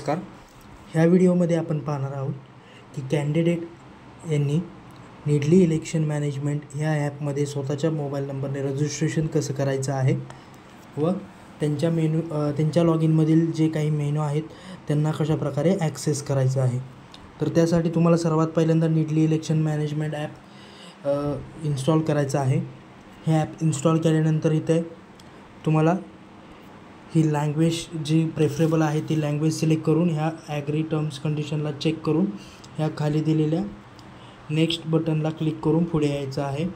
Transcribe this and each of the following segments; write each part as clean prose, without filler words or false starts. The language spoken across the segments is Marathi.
नमस्कार. ह्या व्हिडिओमध्ये आपण पाहणार आहोत की कॅन्डिडेट यांनी नीडली इलेक्शन मॅनेजमेंट ह्या ॲपमध्ये स्वतःच्या मोबाईल नंबरने रजिस्ट्रेशन कसं करायचं आहे व त्यांच्या लॉग इनमधील जे काही मेनू आहेत त्यांना कशाप्रकारे ॲक्सेस करायचं आहे. तर त्यासाठी तुम्हाला सर्वात पहिल्यांदा needy election management app install करायचं आहे. हे ॲप इन्स्टॉल केल्यानंतर इथे तुम्हाला ही लँग्वेज जी प्रेफरेबल आहे ती लँग्वेज सिलेक्ट करून ह्या ॲग्री टर्म्स कंडिशनला चेक करून ह्या खाली दिलेल्या नेक्स्ट बटनला क्लिक करून पुढे यायचं आहे.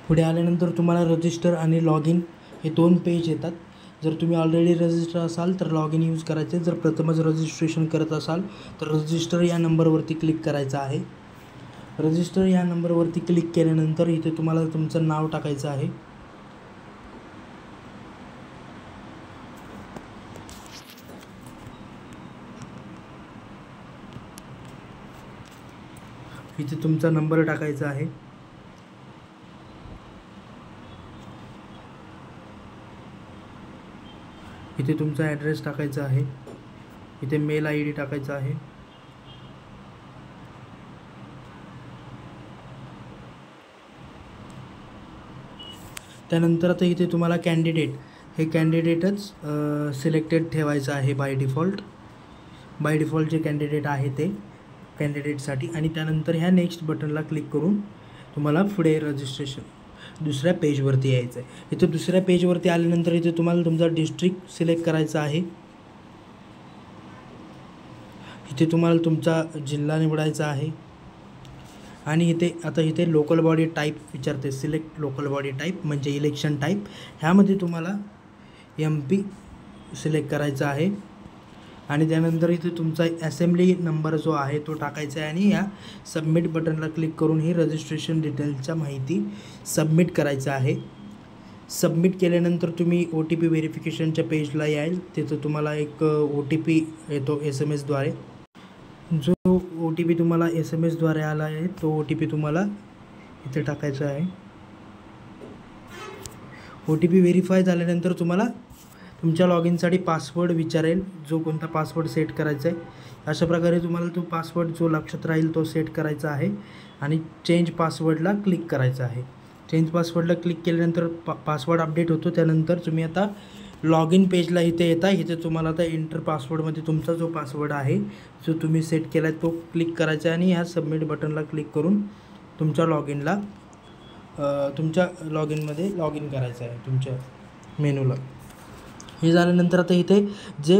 पुढे आल्यानंतर तुम्हाला रजिस्टर आणि लॉग इन हे दोन पेज येतात. जर तुम्ही ऑलरेडी रजिस्टर असाल तर लॉग इन यूज करायचे. जर प्रथमच रजिस्ट्रेशन करत असाल तर रजिस्टर या नंबरवरती क्लिक करायचं आहे. रजिस्टर या नंबरवरती क्लिक केल्यानंतर इथे तुम्हाला तुमचं नाव टाकायचं आहे. इथे तुमचा नंबर टाकायचा आहे. इथे तुमचा ॲड्रेस टाकायचा आहे. इथे मेल ID टाकायचा आहे. त्यानंतर आता इथे तुम्हाला कॅन्डिडेट हे कॅन्डिडेटच सिलेक्टेड ठेवायचं आहे बाय डिफॉल्ट जे कॅन्डिडेट आहे ते कॅन्डिडेटसाठी. आणि त्यानंतर ह्या नेक्स्ट बटनला क्लिक करून तुम्हाला पुढे रजिस्ट्रेशन दुसऱ्या पेजवरती यायचं आहे. इथे दुसऱ्या पेजवरती आल्यानंतर इथे तुम्हाला तुमचा डिस्ट्रिक्ट सिलेक्ट करायचा आहे. इथे तुम्हाला तुमचा जिल्हा निवडायचा आहे. आणि इथे लोकल बॉडी टाईप विचारते. सिलेक्ट लोकल बॉडी टाईप म्हणजे इलेक्शन टाईप. ह्यामध्ये तुम्हाला MP सिलेक्ट करायचा आहे. आणि त्यानंतर इथे तुमचा असेंब्ली नंबर जो आहे तो टाकायचा आहे. आणि या सबमिट बटनला क्लिक करून ही रजिस्ट्रेशन डिटेल्सच्या माहिती सबमिट करायचं आहे. सबमिट केल्यानंतर तुम्ही OTP व्हेरिफिकेशनच्या पेजला याल. तिथं तुम्हाला एक OTP येतो SMS द्वारे. जो OTP तुम्हाला SMS द्वारे आला आहे तो OTP तुम्हाला इथे टाकायचा आहे. OTP व्हेरीफाय झाल्यानंतर तुम्हाला तुमच्या लॉग इनसाठी पासवर्ड विचारेल. जो कोणता पासवर्ड सेट करायचा आहे अशा प्रकारे तुम्हाला तो पासवर्ड जो लक्षात राहील तो सेट करायचा आहे. आणि चेंज पासवर्डला क्लिक करायचं आहे. चेंज पासवर्डला क्लिक केल्यानंतर पासवर्ड अपडेट होतो. त्यानंतर तुम्ही आता लॉग इन पेजला इथे येता. इथे तुम्हाला आता एंटर पासवर्डमध्ये तुमचा जो पासवर्ड आहे जो तुम्ही सेट केला आहे तो क्लिक करायचा आहे. आणि ह्या सबमिट बटनला क्लिक करून तुमच्या लॉग इनमध्ये लॉग इन करायचं आहे तुमच्या मेनूला. हे झाल्यानंतर आता इथे जे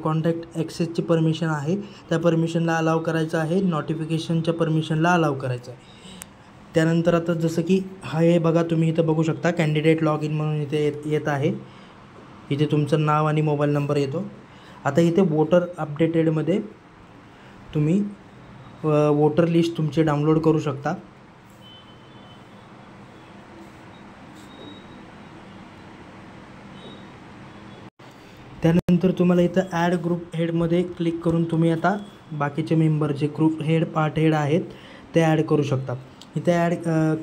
कॉन्टॅक्ट ॲक्सेसची परमिशन आहे त्या परमिशनला अलाव करायचं आहे. नोटिफिकेशनच्या परमिशनला अलाव करायचं आहे. त्यानंतर आता जसं की हे बघा तुम्ही इथं बघू शकता कॅन्डिडेट लॉग इन म्हणून इथे येत आहे. इथे तुमचं नाव आणि मोबाईल नंबर येतो. आता इथे वोटर अपडेटेडमध्ये तुम्ही वोटर लिस्ट तुमची डाउनलोड करू शकता. त्यानंतर तुम्हाला इथं ॲड ग्रुप हेडमध्ये क्लिक करून तुम्ही आता बाकीचे मेंबर जे ग्रुप हेड पार्ट हेड आहेत ते ॲड करू शकता. इथे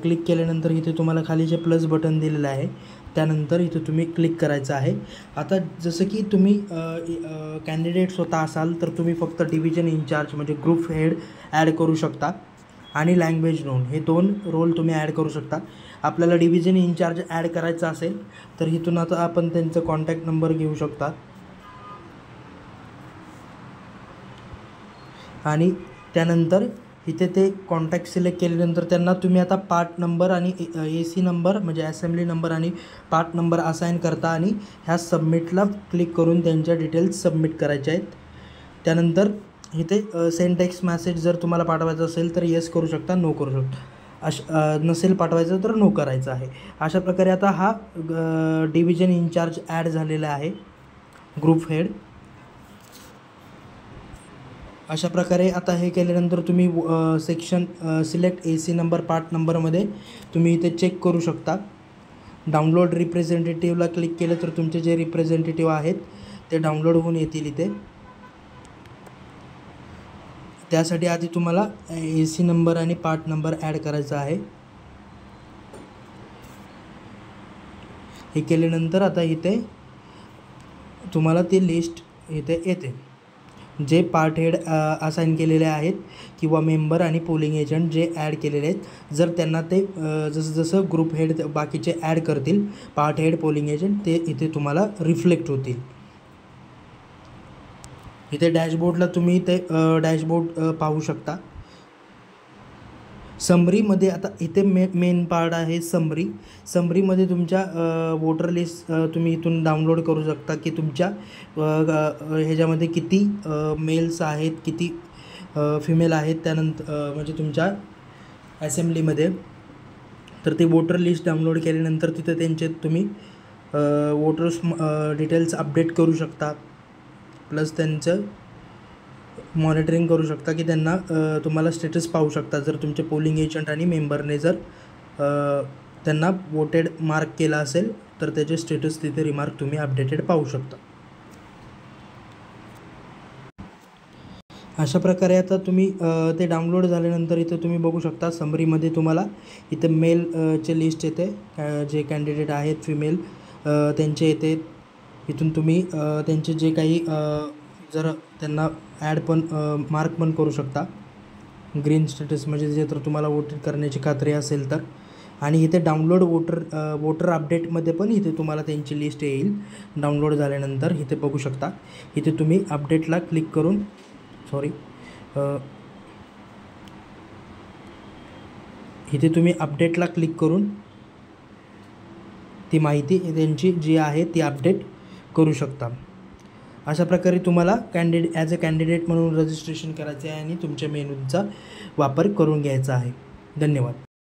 क्लिक केल्यानंतर इथे तुम्हाला खाली जे प्लस बटन दिलेलं आहे त्यानंतर इथे तुम्ही क्लिक करायचं आहे. आता जसं की तुम्ही कॅन्डिडेट स्वतः असाल तर तुम्ही फक्त डिव्हिजन इन्चार्ज म्हणजे ग्रुप हेड ॲड करू शकता. आणि लँग्वेज नोन हे दोन रोल तुम्ही ॲड करू शकता. आपल्याला डिव्हिजन इन्चार्ज ॲड करायचा असेल तर इथून आता आपण त्यांचा कॉन्टॅक्ट नंबर घेऊ शकता. आणि त्यानंतर इथे ते कॉन्टॅक्ट सिलेक्ट केल्यानंतर त्यांना तुम्ही आता पार्ट नंबर आणि AC नंबर म्हणजे असेंब्ली नंबर आणि पार्ट नंबर असाइन करता. आणि ह्या सबमिटला क्लिक करून त्यांच्या डिटेल्स सबमिट करायच्या आहेत. त्यानंतर इथे सेंड टेक्स्ट मेसेज जर तुम्हाला पाठवायचं असेल तर येस करू शकता, नो करू शकता. नसेल पाठवायचं तर नो करायचं आहे. अशा प्रकारे आता हा डिव्हिजन इन्चार्ज ॲड झालेला आहे ग्रुप हेड. अशा प्रकारे आता हे केल्यानंतर तुम्ही section select AC number part नंबरमध्ये तुम्ही इथे चेक करू शकता. डाउनलोड रिप्रेझेंटेटिव्हला क्लिक केलं तर तुमचे जे रिप्रेझेंटेटिव्ह आहेत ते डाउनलोड होऊन येतील इथे. त्यासाठी आधी तुम्हाला AC नंबर आणि पार्ट नंबर ॲड करायचा आहे. हे केल्यानंतर आता इथे तुम्हाला ती लिस्ट इथे येते. जे पार्ट हेड असाईन केलेले आहेत किंवा मेंबर आणि पोलिंग एजंट जे ॲड केलेले आहेत, जर त्यांना ते जसं जसं ग्रुप हेड बाकीचे ॲड करतील पार्ट हेड पोलिंग एजंट, ते इथे तुम्हाला रिफ्लेक्ट होतील. इथे डॅशबोर्डला तुम्ही ते डॅशबोर्ड पाहू शकता. समरीमध्ये आता इथे मेन पार्ट आहे समरी. समरीमध्ये तुमच्या वोटर लिस्ट तुम्ही इथून डाउनलोड करू शकता की तुमच्या ह्याच्यामध्ये किती मेल्स आहेत, किती फिमेल आहेत, त्यानंतर म्हणजे तुमच्या असेंब्लीमध्ये. तर ते वोटर लिस्ट डाउनलोड केल्यानंतर तिथे त्यांचे तुम्ही वोटर्स डिटेल्स अपडेट करू शकता, प्लस त्यांचं मॉनिटरिंग करू शकता की त्यांना तुम्हाला स्टेटस पाहू शकता. जर तुमचे पोलिंग एजंट आणि मेंबरने जर त्यांना वोटेड मार्क केला असेल तर त्याचे स्टेटस तिथे रिमार्क तुम्ही अपडेटेड पाहू शकता. अशा प्रकारे आता तुम्ही ते डाउनलोड झाल्यानंतर इथे तुम्ही बघू शकता समरीमध्ये तुम्हाला इथे मेलचे लिस्ट येते, जे कॅन्डिडेट आहेत फिमेल त्यांचे येते. इथून तुम्ही त्यांचे जे काही जर त्यांना ॲड पण मार्क पण करू शकता ग्रीन स्टेटस, म्हणजे जे तर तुम्हाला वोट करण्याची खात्री असेल तर. आणि इथे डाउनलोड वोटर अपडेटमध्ये पण इथे तुम्हाला त्यांची लिस्ट येईल डाउनलोड झाल्यानंतर. इथे बघू शकता. इथे तुम्ही अपडेटला क्लिक करून इथे तुम्ही अपडेटला क्लिक करून ती माहिती त्यांची जी आहे ती अपडेट करू शकता. अशा प्रकारे तुम्हाला ॲज अ कॅन्डिडेट म्हणून रजिस्ट्रेशन करायचे आहे आणि तुमच्या मेनूचा वापर करून घ्यायचा आहे. धन्यवाद.